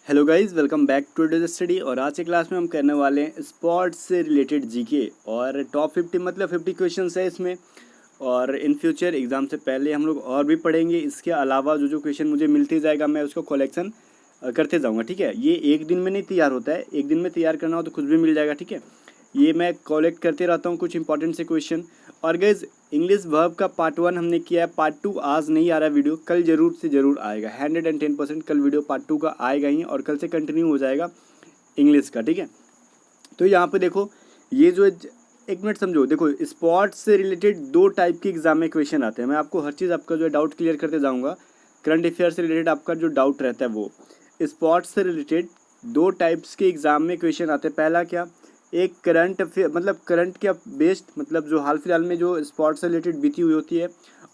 Hello guys, welcome back to today study. और आज के क्लास में हम करने वाले हैं स्पोर्ट्स से रिलेटेड जीके और टॉप 50 मतलब 50 क्वेश्चंस है इसमें। और इन फ्यूचर एग्ज़ाम से पहले हम लोग और भी पढ़ेंगे। इसके अलावा जो जो क्वेश्चन मुझे मिलते जाएगा मैं उसको कलेक्शन करते जाऊंगा। ठीक है, ये एक दिन में नहीं तैयार होता है, एक दिन में तैयार करना हो तो कुछ भी मिल जाएगा। ठीक है, ये मैं कलेक्ट करते रहता हूँ कुछ इंपॉर्टेंट से क्वेश्चन। और गाइज इंग्लिश वर्ब का पार्ट 1 हमने किया है, पार्ट 2 आज नहीं आ रहा वीडियो, कल जरूर से ज़रूर आएगा। 110% कल वीडियो पार्ट 2 का आएगा ही, और कल से कंटिन्यू हो जाएगा इंग्लिश का। ठीक है, तो यहाँ पे देखो ये जो एक मिनट समझो, देखो स्पोर्ट्स से रिलेटेड दो टाइप के एग्जाम में क्वेश्चन आते हैं। मैं आपको हर चीज़ आपका जो है डाउट क्लियर करते जाऊँगा। करंट अफेयर से रिलेटेड आपका जो डाउट रहता है वो, स्पोर्ट्स से रिलेटेड दो टाइप्स के एग्जाम में क्वेश्चन आते हैं। पहला क्या, एक करंट अफेयर मतलब करंट क्या बेस्ड, मतलब जो हाल फिलहाल में जो स्पोर्ट्स से रिलेटेड बीती हुई होती है।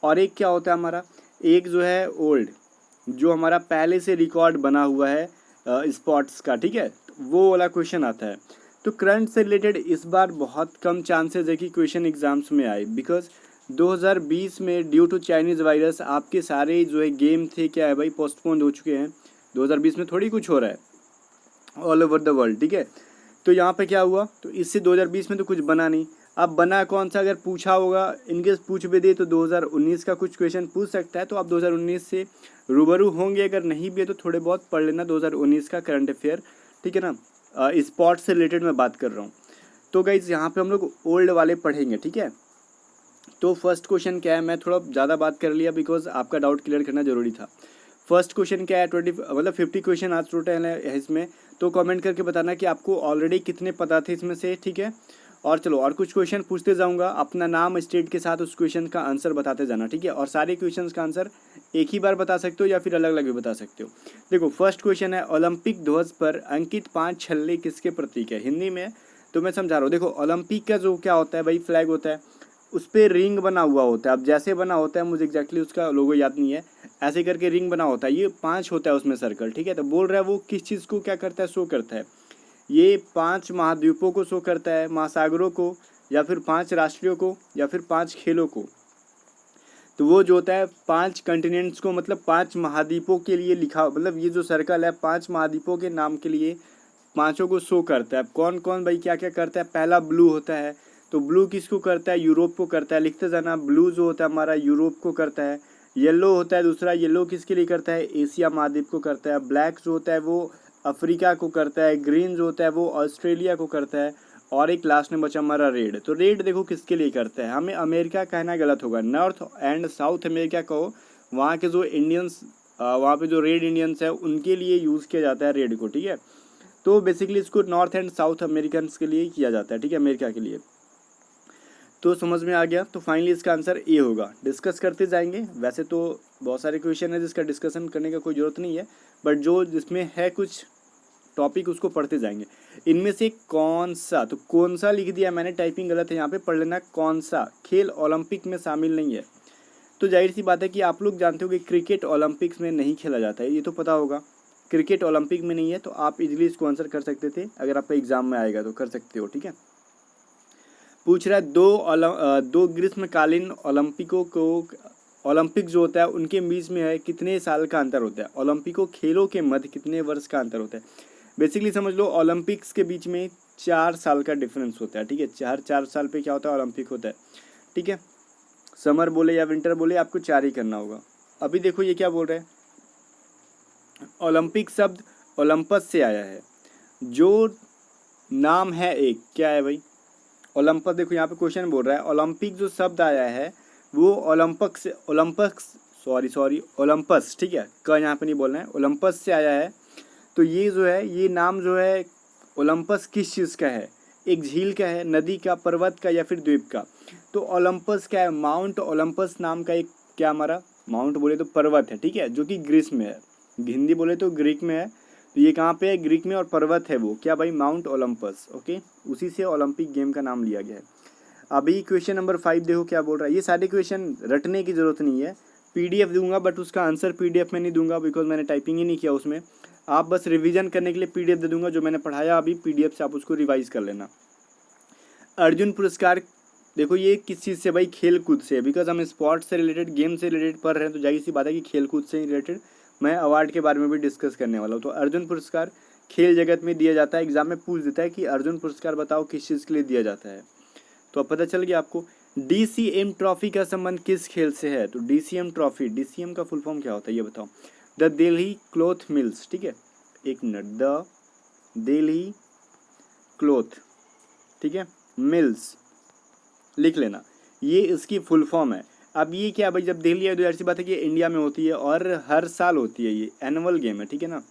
और एक क्या होता है हमारा, एक जो है ओल्ड, जो हमारा पहले से रिकॉर्ड बना हुआ है स्पोर्ट्स का। ठीक है, वो वाला क्वेश्चन आता है। तो करंट से रिलेटेड इस बार बहुत कम चांसेस है कि क्वेश्चन एग्जाम्स में आए, बिकॉज 2020 में ड्यू टू चाइनीज़ वायरस आपके सारे जो है गेम थे क्या है भाई, पोस्टपोन हो चुके हैं। 2020 में थोड़ी कुछ हो रहा है ऑल ओवर द वर्ल्ड। ठीक है, तो यहाँ पे क्या हुआ, तो इससे 2020 में तो कुछ बना नहीं। अब बना कौन सा, अगर पूछा होगा इनकेस पूछ भी दे तो 2019 का कुछ क्वेश्चन पूछ सकता है, तो आप 2019 से रूबरू होंगे। अगर नहीं भी है तो थोड़े बहुत पढ़ लेना 2019 का करंट अफेयर। ठीक है ना, स्पोर्ट्स से रिलेटेड मैं बात कर रहा हूँ। तो गाइज यहाँ पे हम लोग ओल्ड वाले पढ़ेंगे। ठीक है, तो फर्स्ट क्वेश्चन क्या है, मैं थोड़ा ज़्यादा बात कर लिया बिकॉज आपका डाउट क्लियर करना जरूरी था। फर्स्ट क्वेश्चन क्या है, 20 मतलब 50 क्वेश्चन आज टोटल है इसमें। तो कमेंट करके बताना कि आपको ऑलरेडी कितने पता थे इसमें से। ठीक है, और चलो और कुछ क्वेश्चन पूछते जाऊंगा, अपना नाम स्टेट के साथ उस क्वेश्चन का आंसर बताते जाना। ठीक है, और सारे क्वेश्चन का आंसर एक ही बार बता सकते हो या फिर अलग अलग भी बता सकते हो। देखो फर्स्ट क्वेश्चन है, ओलंपिक ध्वज पर अंकित 5 छल्ले किसके प्रतीक है। हिंदी में तो मैं समझा रहा हूँ। देखो ओलंपिक का जो क्या होता है भाई, फ्लैग होता है, उस पर रिंग बना हुआ होता है। अब जैसे बना होता है मुझे एग्जैक्टली उसका लोगो याद नहीं है, ऐसे करके रिंग बना होता है, ये 5 होता है उसमें सर्कल। ठीक है, तो बोल रहा है वो किस चीज़ को क्या करता है, शो करता है। ये 5 महाद्वीपों को शो करता है, महासागरों को, या फिर 5 राष्ट्रीयों को, या फिर 5 खेलों को। तो वो जो होता है 5 कंटिनेंट्स को, मतलब 5 महाद्वीपों के लिए लिखा, मतलब ये जो सर्कल है 5 महाद्वीपों के नाम के लिए पांचों को शो करता है। कौन कौन भाई क्या क्या करता है, पहला ब्लू होता है, तो ब्लू किसको करता है, यूरोप को करता है। लिखते जाना, ब्लू जो होता है हमारा यूरोप को करता है। येलो होता है दूसरा, येलो किसके लिए करता है, एशिया महाद्वीप को करता है। ब्लैक जो होता है वो अफ्रीका को करता है। ग्रीन जो होता है वो ऑस्ट्रेलिया को करता है। और एक लास्ट में बचा हमारा रेड, तो रेड देखो किसके लिए करता है, हमें अमेरिका कहना गलत होगा, नॉर्थ एंड साउथ अमेरिका कहो। वहाँ के जो इंडियंस, वहाँ पे जो रेड इंडियंस है उनके लिए यूज़ किया जाता है रेड को। ठीक है, तो बेसिकली इसको नॉर्थ एंड साउथ अमेरिकन के लिए किया जाता है। ठीक है, अमेरिका के लिए। तो समझ में आ गया, तो फाइनली इसका आंसर ए होगा। डिस्कस करते जाएंगे, वैसे तो बहुत सारे क्वेश्चन है जिसका डिस्कशन करने का कोई ज़रूरत नहीं है, बट जो जिसमें है कुछ टॉपिक उसको पढ़ते जाएंगे। इनमें से कौन सा, तो कौन सा लिख दिया मैंने, टाइपिंग गलत है यहाँ पे, पढ़ लेना। कौन सा खेल ओलंपिक में शामिल नहीं है, तो जाहिर सी बात है कि आप लोग जानते हो कि क्रिकेट ओलंपिक्स में नहीं खेला जाता है, ये तो पता होगा। क्रिकेट ओलंपिक में नहीं है, तो आप इजीली इसको आंसर कर सकते थे, अगर आपका एग्जाम में आएगा तो कर सकते हो। ठीक है, पूछ रहा है दो ग्रीष्मकालीन ओलंपिकों को, ओलंपिक जो होता है उनके बीच में है कितने साल का अंतर होता है, ओलंपिकों खेलों के मध्य कितने वर्ष का अंतर होता है। बेसिकली समझ लो ओलंपिक्स के बीच में 4 साल का डिफरेंस होता है। ठीक है, 4 साल पे क्या होता है, ओलंपिक होता है। ठीक है, समर बोले या विंटर बोले, आपको 4 ही करना होगा। अभी देखो ये क्या बोल रहे हैं, ओलंपिक शब्द ओलंपस से आया है, जो नाम है एक, क्या है भाई, ओलंपस। देखो यहाँ पे क्वेश्चन बोल रहा है ओलंपिक जो शब्द आया है वो ओलंपक से, सॉरी ओलंपस, ठीक है, क यहाँ पे नहीं बोलना है, ओलंपस से आया है। तो ये जो है, ये नाम जो है ओलंपस किस चीज़ का है, एक झील का है, नदी का, पर्वत का, या फिर द्वीप का। तो ओलंपस क्या है, माउंट ओलंपस नाम का एक, क्या हमारा, माउंट बोले तो पर्वत है। ठीक है, जो कि ग्रीस में है, हिंदी बोले तो ग्रीक में है। तो ये कहाँ पे है, ग्रीक में, और पर्वत है वो क्या भाई, माउंट ओलंपस। ओके, उसी से ओलंपिक गेम का नाम लिया गया है। अभी क्वेश्चन नंबर 5 देखो क्या बोल रहा है। ये सारे क्वेश्चन रटने की ज़रूरत नहीं है, पीडीएफ दूंगा, बट उसका आंसर पीडीएफ में नहीं दूंगा बिकॉज मैंने टाइपिंग ही नहीं किया उसमें। आप बस रिवीजन करने के लिए पीडीएफ दे दूंगा, जो मैंने पढ़ाया अभी पीडीएफ से आप उसको रिवाइज कर लेना। अर्जुन पुरस्कार, देखो ये किस चीज़ से भाई, खेल कूद से, बिकॉज हम स्पोर्ट्स से रिलेटेड, गेम से रिलेटेड पढ़ रहे हैं, तो जाहिर सी बात है कि खेल कूद से ही रिलेटेड मैं अवार्ड के बारे में भी डिस्कस करने वाला हूँ। तो अर्जुन पुरस्कार खेल जगत में दिया जाता है, एग्जाम में पूछ देता है कि अर्जुन पुरस्कार बताओ किस चीज़ के लिए दिया जाता है। तो अब पता चल गया आपको। डीसीएम ट्रॉफी का संबंध किस खेल से है? तो डीसीएम ट्रॉफी, डीसीएम का फुल फॉर्म क्या होता है ये बताओ। द दिल्ली क्लॉथ मिल्स, ठीक है, एक मिनट, द दिल्ली क्लॉथ, ठीक है, मिल्स लिख लेना, ये इसकी फुल फॉर्म है। अब ये क्या भाई, जब दिल्ली है तो ऐसी बात है कि इंडिया में होती है और हर साल होती है, ये एनुअल गेम है, ठीक है ना,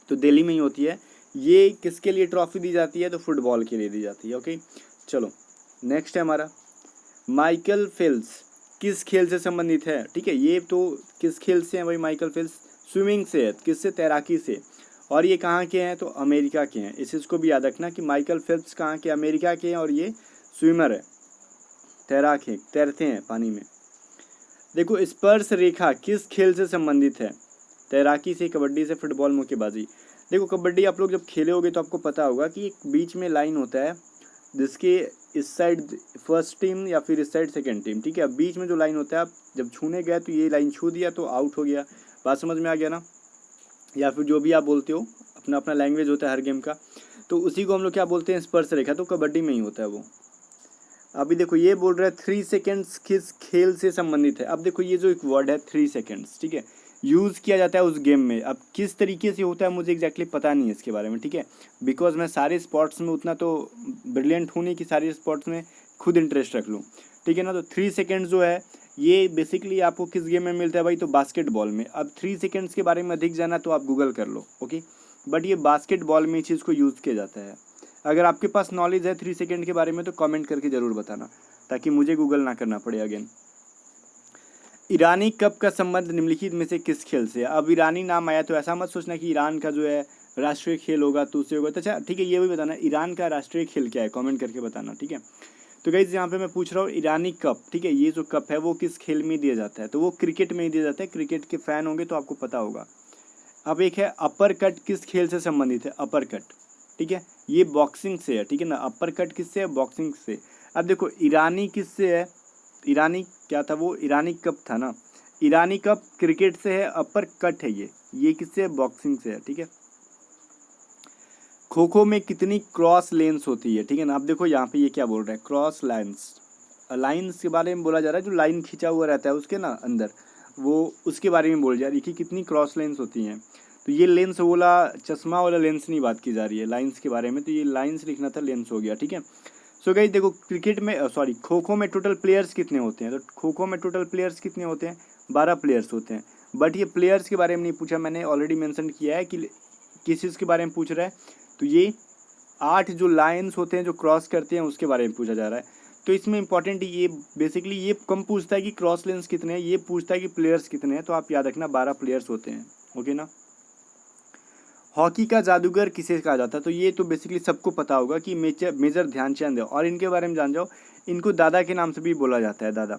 तो दिल्ली में ही होती है। ये किसके लिए ट्रॉफी दी जाती है? तो फुटबॉल के लिए दी जाती है। ओके, चलो नेक्स्ट है हमारा माइकल फेल्प्स किस खेल से संबंधित है? ठीक है, ये तो किस खेल से है भाई? माइकल फेल्प्स स्विमिंग से है। किससे? तैराकी से। और ये कहाँ के हैं? तो अमेरिका के हैं। इस चीज़ को भी याद रखना कि माइकल फेल्प्स कहाँ के? अमेरिका के हैं और ये स्विमर है, तैराक है, तैरते हैं पानी में। देखो स्पर्श रेखा किस खेल से संबंधित है? तैराकी से, कबड्डी से, फुटबॉल, मुक्केबाजी। देखो कबड्डी आप लोग जब खेले होगे तो आपको पता होगा कि एक बीच में लाइन होता है जिसके इस साइड फर्स्ट टीम या फिर इस साइड सेकंड टीम, ठीक है। अब बीच में जो लाइन होता है, आप जब छूने गए तो ये लाइन छू दिया तो आउट हो गया। बात समझ में आ गया ना? या फिर जो भी आप बोलते हो, अपना अपना लैंग्वेज होता है हर गेम का, तो उसी को हम लोग क्या बोलते हैं? स्पर्श रेखा। तो कबड्डी में ही होता है वो। अभी देखो ये बोल रहा है 3 सेकेंड्स किस खेल से संबंधित है। अब देखो ये जो एक वर्ड है 3 सेकेंड्स, ठीक है, यूज़ किया जाता है उस गेम में। अब किस तरीके से होता है मुझे एग्जैक्टली पता नहीं है इसके बारे में, ठीक है, बिकॉज मैं सारे स्पोर्ट्स में उतना तो ब्रिलियंट हूँ नहीं कि सारे स्पोर्ट्स में खुद इंटरेस्ट रख लूँ, ठीक है ना। तो 3 सेकेंड्स जो है ये बेसिकली आपको किस गेम में मिलता है भाई? तो बास्केटबॉल में। अब 3 सेकेंड्स के बारे में अधिक जाना तो आप गूगल कर लो, ओके, बट ये बास्केटबॉल में इस चीज़ को यूज़ किया जाता है। अगर आपके पास नॉलेज है 3 सेकेंड के बारे में तो कमेंट करके ज़रूर बताना, ताकि मुझे गूगल ना करना पड़े अगेन। ईरानी कप का संबंध निम्नलिखित में से किस खेल से है? अब ईरानी नाम आया तो ऐसा मत सोचना कि ईरान का जो है राष्ट्रीय खेल होगा तो उससे होगा। तो अच्छा ठीक है, ये भी बताना ईरान का राष्ट्रीय खेल क्या है, कमेंट करके बताना, ठीक है। तो गाइस यहाँ पे मैं पूछ रहा हूँ ईरानी कप, ठीक है, ये जो कप है वो किस खेल में दिया जाता है? तो वो क्रिकेट में ही दिया जाता है। क्रिकेट के फैन होंगे तो आपको पता होगा। अब एक है अपर कट किस खेल से संबंधित है? अपर कट, ठीक है, ये बॉक्सिंग से है, ठीक है ना। अपर कट किससे है? बॉक्सिंग से। अब देखो ईरानी किससे है? ईरानी क्या था वो? ईरानी कप था ना। ईरानी कप क्रिकेट से है, अपर कट है ये किससे है? बॉक्सिंग से है, ठीक है। खो खो में कितनी क्रॉस लेंस होती है? ठीक है ना। अब देखो यहाँ पे ये क्या बोल रहा है? क्रॉस लाइन्स, लाइन्स के बारे में बोला जा रहा है, जो लाइन खिंचा हुआ रहता है उसके ना अंदर, वो उसके बारे में बोल जा रही है कि कितनी क्रॉस लेंस होती हैं। तो ये लेंस वाला चश्मा वाला लेंस नहीं बात की जा रही है, लाइन्स के बारे में। तो ये लाइन्स लिखना था, लेंस हो गया, ठीक है। सो गाइस देखो क्रिकेट में सॉरी खो खो में टोटल प्लेयर्स कितने होते हैं? तो खो खो में टोटल प्लेयर्स कितने होते हैं? 12 प्लेयर्स होते हैं। बट ये प्लेयर्स के बारे में नहीं पूछा, मैंने ऑलरेडी मेंशन किया है कि किस चीज़ के बारे में पूछ रहा है। तो ये 8 जो लाइन्स होते हैं जो क्रॉस करते हैं उसके बारे में पूछा जा रहा है। तो इसमें इंपॉर्टेंट ये बेसिकली ये कम पूछता है कि क्रॉस लेंस कितने हैं, ये पूछता है कि प्लेयर्स कितने हैं। तो आप याद रखना 12 प्लेयर्स होते हैं, ओके ना। हॉकी का जादूगर किसे कहा जाता है? तो ये तो बेसिकली सबको पता होगा कि मेजर ध्यानचंद है। और इनके बारे में जान जाओ, इनको दादा के नाम से भी बोला जाता है, दादा।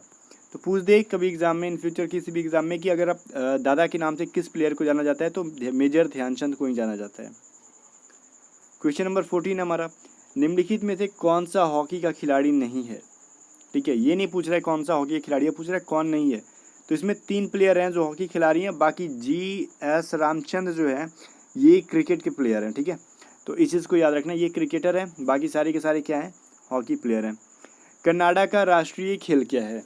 तो पूछ दे कभी एग्जाम में, इन फ्यूचर किसी भी एग्जाम में, कि अगर आप दादा के नाम से किस प्लेयर को जाना जाता है, तो मेजर ध्यानचंद को ही जाना जाता है। क्वेश्चन नंबर 14 हमारा, निम्नलिखित में से कौन सा हॉकी का खिलाड़ी नहीं है? ठीक है, ये नहीं पूछ रहा है कौन सा हॉकी का खिलाड़ी है, पूछ रहा है कौन नहीं है। तो इसमें 3 प्लेयर हैं जो हॉकी खिलाड़ी हैं, बाकी GS रामचंद्र जो है ये क्रिकेट के प्लेयर हैं, ठीक है। तो इस चीज़ को याद रखना, ये क्रिकेटर है, बाकी सारे के सारे क्या हैं? हॉकी प्लेयर हैं। कनाडा का राष्ट्रीय खेल क्या है?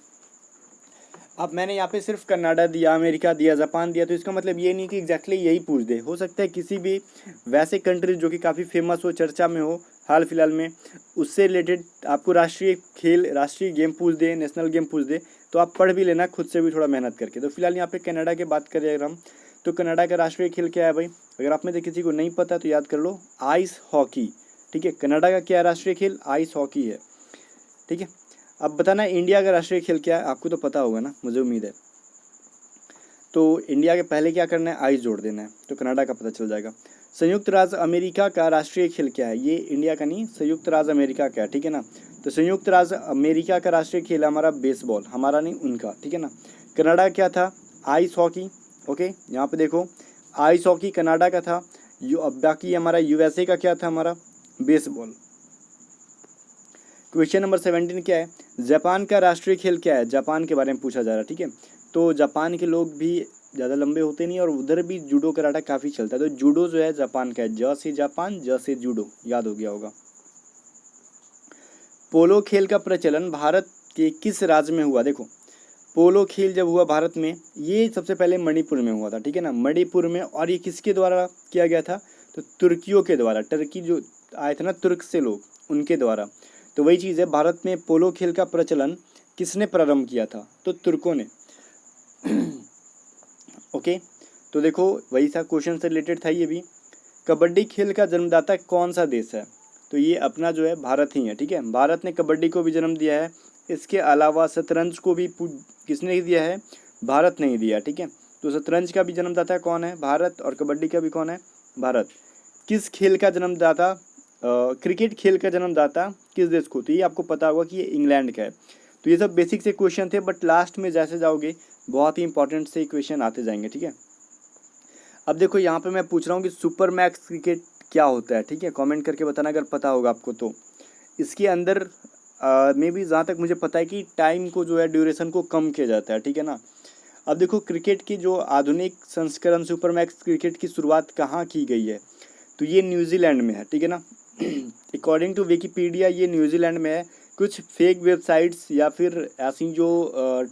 अब मैंने यहाँ पे सिर्फ कनाडा दिया, अमेरिका दिया, जापान दिया, तो इसका मतलब ये नहीं कि एग्जैक्टली यही पूछ दे। हो सकता है किसी भी वैसे कंट्री जो कि काफ़ी फेमस हो, चर्चा में हो हाल फिलहाल में, उससे रिलेटेड आपको राष्ट्रीय खेल, राष्ट्रीय गेम पूछ दे, नेशनल गेम पूछ दे, तो आप पढ़ भी लेना खुद से भी थोड़ा मेहनत करके। तो फिलहाल यहाँ पे कनाडा की बात करें अगर हम, तो कनाडा का राष्ट्रीय खेल क्या है भाई? अगर आप में से किसी को नहीं पता तो याद कर लो, आइस हॉकी, ठीक है। कनाडा का क्या है राष्ट्रीय खेल? आइस हॉकी है, ठीक है। अब बताना इंडिया का राष्ट्रीय खेल क्या है? आपको तो पता होगा ना, मुझे उम्मीद है। तो इंडिया के पहले क्या करना है? आइस जोड़ देना है, तो कनाडा का पता चल जाएगा। संयुक्त राज्य अमेरिका का राष्ट्रीय खेल क्या है? ये इंडिया का नहीं, संयुक्त राज्य अमेरिका का है, ठीक है ना। तो संयुक्त राज्य अमेरिका का राष्ट्रीय खेल हमारा बेसबॉल, हमारा नहीं उनका, ठीक है ना। कनाडा क्या था? Ice hockey, okay. यहाँ पे देखो आइस हॉकी कनाडा का था। अब बाकी हमारा USA का क्या था? हमारा बेसबॉल। क्वेश्चन नंबर 17 क्या है? जापान का राष्ट्रीय खेल क्या है? जापान के बारे में पूछा जा रहा है, ठीक है। तो जापान के लोग भी ज़्यादा लंबे होते नहीं, और उधर भी जूडो कराटा काफ़ी चलता है। तो जूडो जो है जापान का है, ज से जापान, ज से जूडो, याद हो गया होगा। पोलो खेल का प्रचलन भारत के किस राज्य में हुआ? देखो, पोलो खेल जब हुआ भारत में, ये सबसे पहले मणिपुर में हुआ था, ठीक है ना, मणिपुर में। और ये किसके द्वारा किया गया था? तो तुर्कियों के द्वारा, टर्की जो आए थे ना तुर्क से लोग, उनके द्वारा। तो वही चीज़ है, भारत में पोलो खेल का प्रचलन किसने प्रारंभ किया था? तो तुर्कों ने। ओके, तो देखो वही सा क्वेश्चन से रिलेटेड था ये भी। कबड्डी खेल का जन्मदाता कौन सा देश है? तो ये अपना जो है भारत ही है, ठीक है। भारत ने कबड्डी को भी जन्म दिया है। इसके अलावा शतरंज को भी किसने दिया है? भारत ने ही दिया, ठीक है। तो शतरंज का भी जन्मदाता कौन है? भारत। और कबड्डी का भी कौन है? भारत। किस खेल का जन्मदाता, क्रिकेट खेल का जन्मदाता किस देश को? तो ये आपको पता होगा कि ये इंग्लैंड का है। तो ये सब बेसिक से क्वेश्चन थे, बट लास्ट में जैसे जाओगे बहुत ही इंपॉर्टेंट से क्वेश्चन आते जाएंगे, ठीक है। अब देखो यहाँ पे मैं पूछ रहा हूँ कि सुपर मैक्स क्रिकेट क्या होता है, ठीक है। कमेंट करके बताना अगर पता होगा आपको तो। इसके अंदर में भी जहाँ तक मुझे पता है कि टाइम को जो है, ड्यूरेशन को कम किया जाता है, ठीक है ना। अब देखो क्रिकेट की जो आधुनिक संस्करण सुपर मैक्स क्रिकेट की शुरुआत कहाँ की गई है? तो ये न्यूजीलैंड में है, ठीक है ना। अकॉर्डिंग टू विकीपीडिया ये न्यूजीलैंड में है। कुछ फेक वेबसाइट्स या फिर ऐसी जो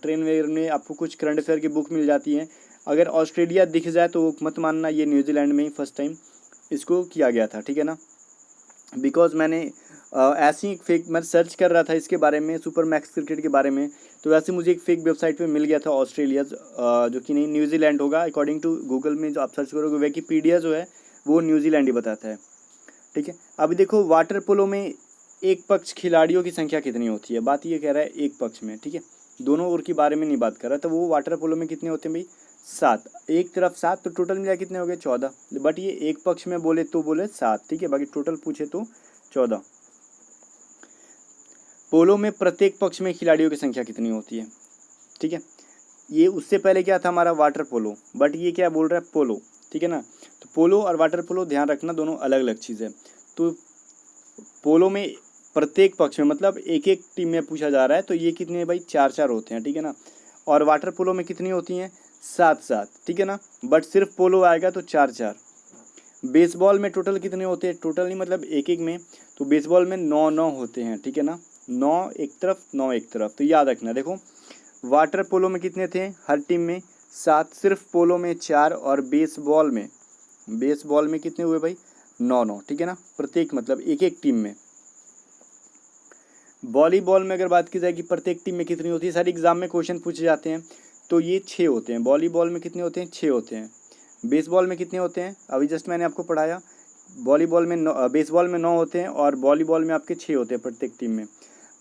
ट्रेन वगैरह में आपको कुछ करंट अफेयर की बुक मिल जाती हैं, अगर ऑस्ट्रेलिया दिख जाए तो मत मानना, ये न्यूजीलैंड में ही फर्स्ट टाइम इसको किया गया था, ठीक है ना। बिकॉज मैंने ऐसी एक फेक, मैं सर्च कर रहा था इसके बारे में, सुपर मैक्स क्रिकेट के बारे में, तो वैसे मुझे एक फेक वेबसाइट पे मिल गया था ऑस्ट्रेलिया, जो कि नहीं न्यूजीलैंड होगा। अकॉर्डिंग टू गूगल में जो आप सर्च करोगे, विकीपीडिया जो है वो न्यूजीलैंड ही बताता है, ठीक है। अभी देखो वाटर पोलो में एक पक्ष खिलाड़ियों की संख्या कितनी होती है? बात ये कह रहा है एक पक्ष में, ठीक है, दोनों ओर के बारे में नहीं बात कर रहा। तो वो वाटर पोलो में कितने होते हैं भाई? 7। एक तरफ 7, तो टोटल मिला कितने हो गए? 14। बट ये एक पक्ष में बोले तो बोले 7, ठीक है, बाकी टोटल पूछे तो 14। पोलो में प्रत्येक पक्ष में खिलाड़ियों की संख्या कितनी होती है? ठीक है, ये उससे पहले क्या था हमारा? वाटर पोलो, बट ये क्या बोल रहा है? पोलो, ठीक है ना। तो पोलो और वाटर पोलो ध्यान रखना, दोनों अलग अलग चीज़ है। तो पोलो में प्रत्येक पक्ष में मतलब एक एक टीम में पूछा जा रहा है, तो ये कितने भाई? 4-4 होते हैं, ठीक है ना। और वाटर पोलो में कितनी होती हैं? 7-7, ठीक है ना। बट सिर्फ पोलो आएगा तो 4-4। बेसबॉल में टोटल कितने होते हैं? टोटल नहीं मतलब एक एक में, तो बेसबॉल में 9-9 होते हैं, ठीक है ना। 9 एक तरफ, 9 एक तरफ, तो याद रखना। देखो वाटर पोलो में कितने थे हर टीम में? 7। सिर्फ पोलो में 4। और बेसबॉल में कितने हुए भाई? 9-9, ठीक है ना, प्रत्येक मतलब एक एक टीम में। वॉलीबॉल में अगर बात की जाए कि प्रत्येक टीम में कितनी होती है, सारे एग्जाम में क्वेश्चन पूछे जाते हैं, तो ये 6 होते हैं। वॉलीबॉल में कितने होते हैं? 6 होते हैं। बेसबॉल में कितने होते हैं? अभी जस्ट मैंने आपको पढ़ाया, वॉलीबॉल में बेसबॉल में 9 होते हैं, और वॉलीबॉल में आपके 6 होते हैं प्रत्येक टीम में।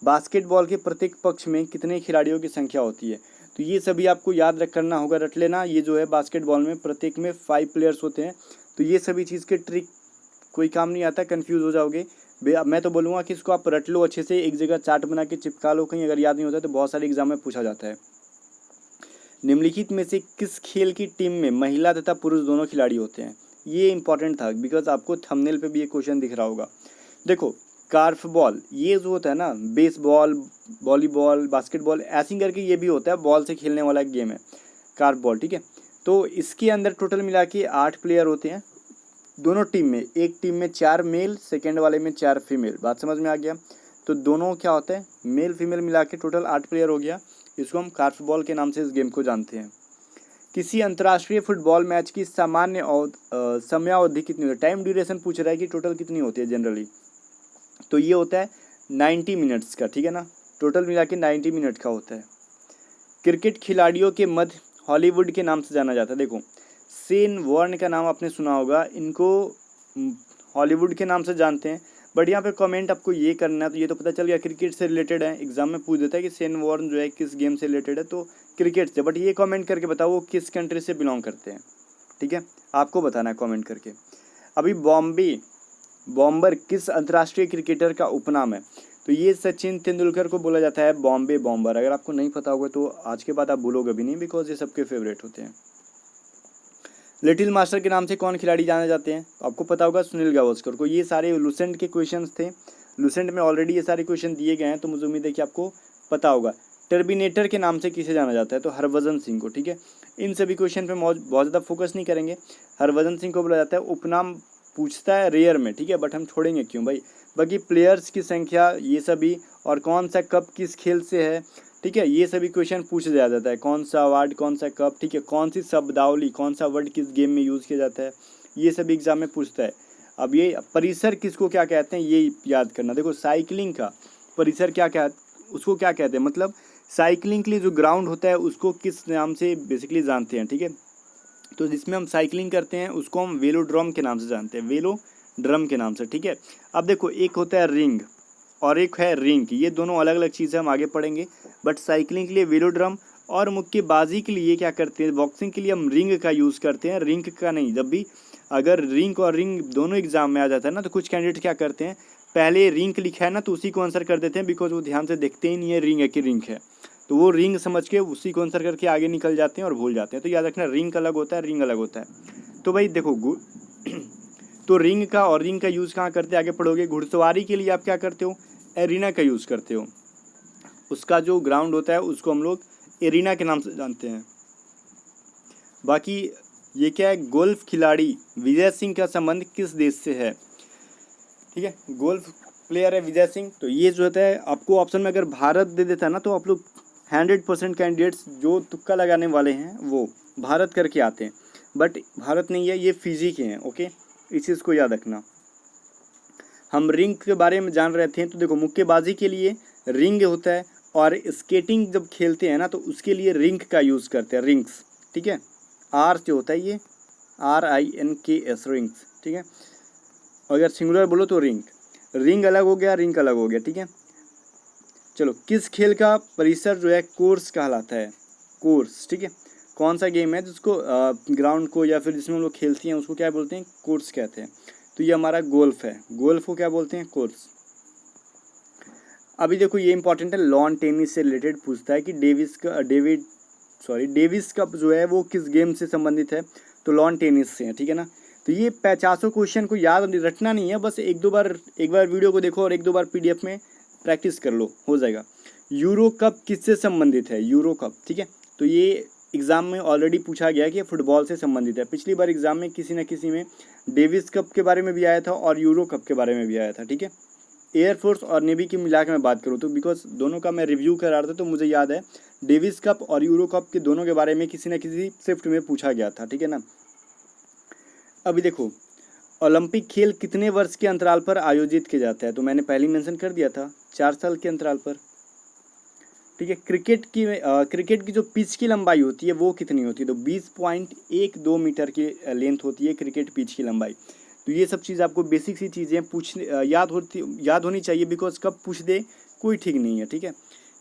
बास्केटबॉल के प्रत्येक पक्ष में कितने खिलाड़ियों की संख्या होती है? तो ये सभी आपको याद करना होगा, रट लेना। ये जो है बास्केटबॉल में प्रत्येक में 5 प्लेयर्स होते हैं। तो ये सभी चीज़ के ट्रिक कोई काम नहीं आता, कंफ्यूज हो जाओगे। मैं तो बोलूँगा कि इसको आप रट लो अच्छे से, एक जगह चार्ट बना के चिपका लो कहीं, अगर याद नहीं होता तो बहुत सारे एग्जाम में पूछा जाता है। निम्नलिखित में से किस खेल की टीम में महिला तथा पुरुष दोनों खिलाड़ी होते हैं? ये इंपॉर्टेंट था, बिकॉज आपको थंबनेल पे भी ये क्वेश्चन दिख रहा होगा। देखो कार्फ बॉल, ये जो होता है ना, बेसबॉल, वॉलीबॉल, बास्केटबॉल, ऐसे करके ये भी होता है, बॉल से खेलने वाला एक गेम है कार्फ बॉल, ठीक है। तो इसके अंदर टोटल मिला के 8 प्लेयर होते हैं दोनों टीम में। एक टीम में 4 मेल, सेकेंड वाले में 4 फीमेल। बात समझ में आ गया? तो दोनों क्या होता है? मेल फीमेल मिला के टोटल 8 प्लेयर हो गया। इसको हम कार्फ बॉल के नाम से इस गेम को जानते हैं। किसी अंतर्राष्ट्रीय फुटबॉल मैच की सामान्य समयावधि कितनी होती है? टाइम ड्यूरेशन पूछ रहा है कि टोटल कितनी होती है जनरली। तो ये होता है 90 मिनट्स का, ठीक है ना, टोटल मिला के 90 मिनट का होता है। क्रिकेट खिलाड़ियों के मध्य हॉलीवुड के नाम से जाना जाता है। देखो शेन वॉर्न का नाम आपने सुना होगा, इनको हॉलीवुड के नाम से जानते हैं। बट यहाँ पे कमेंट आपको ये करना है, तो ये तो पता चल गया क्रिकेट से रिलेटेड है, एग्जाम में पूछ देता है कि शेन वॉर्न जो है किस गेम से रिलेटेड है, तो क्रिकेट से। बट ये कमेंट करके बताओ वो किस कंट्री से बिलोंग करते हैं, ठीक है, आपको बताना है कमेंट करके। अभी बॉम्बर किस अंतर्राष्ट्रीय क्रिकेटर का उपनाम है? तो ये सचिन तेंदुलकर को बोला जाता है बॉम्बे बॉम्बर। अगर आपको नहीं पता होगा तो आज के बाद आप भूलोगे भी नहीं, बिकॉज ये सबके फेवरेट होते हैं। लिटिल मास्टर के नाम से कौन खिलाड़ी जाने जाते हैं? आपको पता होगा सुनील गावस्कर को। ये सारे लुसेंट के क्वेश्चंस थे, लुसेंट में ऑलरेडी ये सारे क्वेश्चन दिए गए हैं, तो मुझे उम्मीद है कि आपको पता होगा। टर्मिनेटर के नाम से किसे जाना जाता है? तो हरभजन सिंह को, ठीक है। इन सभी क्वेश्चन पे बहुत ज़्यादा फोकस नहीं करेंगे। हरभजन सिंह को बोला जाता है उपनाम पूछता है रेयर में, ठीक है, बट हम छोड़ेंगे क्यों भाई। बाकी प्लेयर्स की संख्या ये सभी, और कौन सा कप किस खेल से है, ठीक है, ये सभी क्वेश्चन पूछ दिया जाता है। कौन सा अवार्ड, कौन सा कप, ठीक है, कौन सी शब्दावली, कौन सा वर्ड किस गेम में यूज़ किया जाता है, ये सभी एग्जाम में पूछता है। अब ये परिसर किसको क्या कहते हैं ये याद करना। देखो साइकिलिंग का परिसर उसको क्या कहते हैं, मतलब साइकिलिंग के लिए जो ग्राउंड होता है उसको किस नाम से बेसिकली जानते हैं, ठीक है। तो जिसमें हम साइकिलिंग करते हैं उसको हम वेलोड्रम के नाम से जानते हैं, वेलोड्रम के नाम से, ठीक है। अब देखो एक होता है रिंग और एक है रिंग, ये दोनों अलग अलग चीज़ें हम आगे पढ़ेंगे। बट साइकिलिंग के लिए वेलोड्रम और मुक्केबाजी के लिए क्या करते हैं, बॉक्सिंग के लिए हम रिंग का यूज़ करते हैं, रिंग का नहीं। जब भी अगर रिंग और रिंग दोनों एग्जाम में आ जाता है ना, तो कुछ कैंडिडेट क्या करते हैं, पहले रिंग लिखा है ना तो उसी को आंसर कर देते हैं, बिकॉज वो ध्यान से देखते ही नहीं है रिंग है कि रिंग है, तो वो रिंग समझ के उसी को आंसर करके आगे निकल जाते हैं और भूल जाते हैं। तो याद रखना रिंग अलग होता है, रिंग अलग होता है। तो भाई देखो तो रिंग का और रिंग का यूज़ कहाँ करते हैं आगे पढ़ोगे। घुड़सवारी के लिए आप क्या करते हो, एरिना का यूज़ करते हो। उसका जो ग्राउंड होता है उसको हम लोग एरिना के नाम से जानते हैं। बाकी ये क्या है, गोल्फ खिलाड़ी विजय सिंह का संबंध किस देश से है, ठीक है, गोल्फ प्लेयर है विजय सिंह। तो ये जो होता है आपको ऑप्शन में अगर भारत दे देता है ना, तो आप लोग 100% कैंडिडेट्स जो तुक्का लगाने वाले हैं वो भारत करके आते हैं, बट भारत नहीं है, ये फिजी के हैं, ओके, इस चीज़ को याद रखना। हम रिंग के बारे में जान रहे थे, तो देखो मुक्केबाजी के लिए रिंग होता है, और स्केटिंग जब खेलते हैं ना तो उसके लिए रिंग का यूज़ करते हैं, रिंग्स, ठीक है, आर से होता है ये, RINKS रिंग्स, ठीक है। अगर सिंगुलर बोलो तो रिंग अलग हो गया, रिंग अलग हो गया, ठीक है। चलो किस खेल का परिसर जो है कोर्स कहलाता है, कोर्स, ठीक है, कौन सा गेम है जिसको ग्राउंड को या फिर जिसमें हम लोग खेलते हैं उसको क्या बोलते हैं, कोर्स कहते हैं। तो ये हमारा गोल्फ है, गोल्फ को क्या बोलते हैं, कोर्स। अभी देखो ये इंपॉर्टेंट है, लॉन टेनिस से रिलेटेड पूछता है कि डेविस कप जो है वो किस गेम से संबंधित है, तो लॉन टेनिस से है, ठीक है ना। तो ये 50 क्वेश्चन को याद रटना नहीं है, बस एक बार वीडियो को देखो और एक दो बार PDF में प्रैक्टिस कर लो, हो जाएगा। यूरो कप किससे संबंधित है, यूरो कप, ठीक है। तो ये एग्ज़ाम में ऑलरेडी पूछा गया कि फुटबॉल से संबंधित है। पिछली बार एग्ज़ाम में किसी न किसी में डेविस कप के बारे में भी आया था और यूरो कप के बारे में भी आया था, ठीक है। एयरफोर्स और नेवी की मिला के मैं बात करूँ तो बिकॉज दोनों का मैं रिव्यू करा रहा था, तो मुझे याद है डेविस कप और यूरो कप के दोनों के बारे में किसी न किसी शिफ्ट में पूछा गया था, ठीक है ना। अभी देखो ओलंपिक खेल कितने वर्ष के अंतराल पर आयोजित किया जाता है, तो मैंने पहले मेंशन कर दिया था 4 साल के अंतराल पर, ठीक है। क्रिकेट की जो पिच की लंबाई होती है वो कितनी होती है, तो 20.12 मीटर की लेंथ होती है क्रिकेट पिच की लंबाई। तो ये सब चीज़ आपको बेसिक सी चीज़ें याद होनी चाहिए, बिकॉज कब पूछ दे कोई ठीक नहीं है, ठीक है।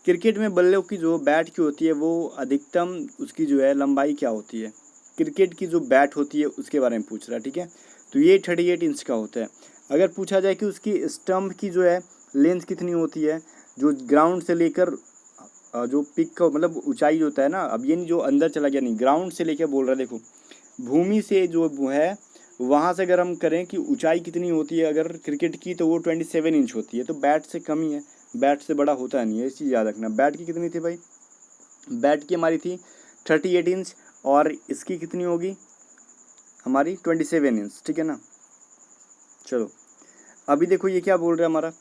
क्रिकेट में बल्ले की जो बैट की होती है वो अधिकतम उसकी जो है लंबाई क्या होती है, क्रिकेट की जो बैट होती है उसके बारे में पूछ रहा है, ठीक है। तो ये 38 इंच का होता है। अगर पूछा जाए कि उसकी स्टम्प की जो है लेंथ कितनी होती है, जो ग्राउंड से लेकर जो पिक का मतलब ऊंचाई होता है ना, अब ये नहीं जो अंदर चला गया, नहीं, ग्राउंड से लेकर बोल रहा है। देखो भूमि से जो है वहाँ से अगर हम करें कि ऊंचाई कितनी होती है अगर क्रिकेट की, तो वो 27 इंच होती है, तो बैट से कम ही है, बैट से बड़ा होता नहीं है, इस चीज़ याद रखना। बैट की कितनी थी भाई, बैट की हमारी थी 38 इंच और इसकी कितनी होगी हमारी 27 इंच, ठीक है ना। चलो अभी देखो ये क्या बोल रहा है हमारा,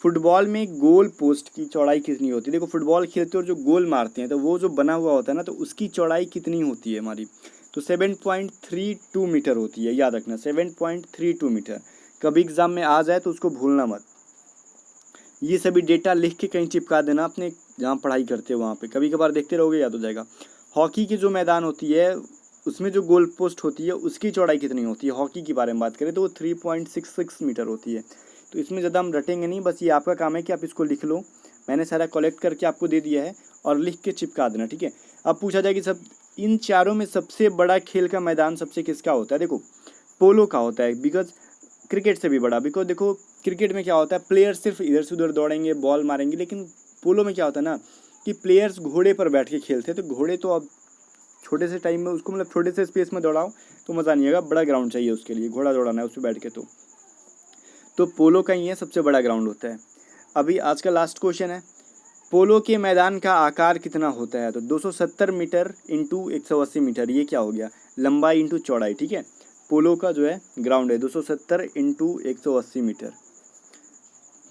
फुटबॉल में गोल पोस्ट की चौड़ाई कितनी होती है। देखो फुटबॉल खेलते और जो गोल मारते हैं तो वो जो बना हुआ होता है ना, तो उसकी चौड़ाई कितनी होती है हमारी, तो 7.32 मीटर होती है, याद रखना 7.32 मीटर। कभी एग्जाम में आ जाए तो उसको भूलना मत। ये सभी डेटा लिख के कहीं चिपका देना अपने जहाँ पढ़ाई करते हो वहाँ पे, कभी कभार देखते रहोगे याद हो जाएगा। हॉकी की जो मैदान होती है उसमें जो गोल पोस्ट होती है उसकी चौड़ाई कितनी होती है, हॉकी के बारे में बात करें तो वो 3.66 मीटर होती है। तो इसमें ज़्यादा हम रटेंगे नहीं, बस ये आपका काम है कि आप इसको लिख लो, मैंने सारा कलेक्ट करके आपको दे दिया है और लिख के चिपका देना, ठीक है। अब पूछा जाए कि सब इन चारों में सबसे बड़ा खेल का मैदान सबसे किसका होता है, देखो पोलो का होता है, बिकॉज क्रिकेट से भी बड़ा। बिकॉज देखो क्रिकेट में क्या होता है, प्लेयर सिर्फ इधर से उधर दौड़ेंगे, बॉल मारेंगे, लेकिन पोलो में क्या होता है ना कि प्लेयर्स घोड़े पर बैठ के खेलते हैं। तो घोड़े तो अब छोटे से टाइम में उसको मतलब छोटे से स्पेस में दौड़ाओ तो मज़ा नहीं आएगा, बड़ा ग्राउंड चाहिए उसके लिए, घोड़ा दौड़ाना है उस पर बैठ के। तो पोलो का ही है सबसे बड़ा ग्राउंड होता है। अभी आज का लास्ट क्वेश्चन है, पोलो के मैदान का आकार कितना होता है? तो 270 मीटर इंटू 180 मीटर, ये क्या हो गया, लंबाई इंटू चौड़ाई, ठीक है। पोलो का जो है ग्राउंड है 270 इंटू 180 मीटर,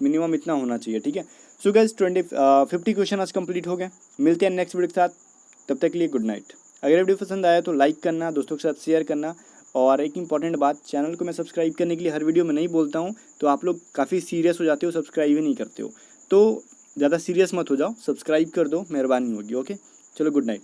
मिनिमम इतना होना चाहिए, ठीक है। सो गाइस 50 क्वेश्चन आज कंप्लीट हो गए। मिलते हैं नेक्स्ट वीडियो के साथ, तब तक के लिए गुड नाइट। अगर वीडियो पसंद आया तो लाइक करना, दोस्तों के साथ शेयर करना, और एक इंपॉर्टेंट बात, चैनल को मैं सब्सक्राइब करने के लिए हर वीडियो में नहीं बोलता हूँ, तो आप लोग काफ़ी सीरियस हो जाते हो, सब्सक्राइब ही नहीं करते हो, तो ज़्यादा सीरियस मत हो जाओ, सब्सक्राइब कर दो, मेहरबानी होगी। ओके, चलो गुड नाइट।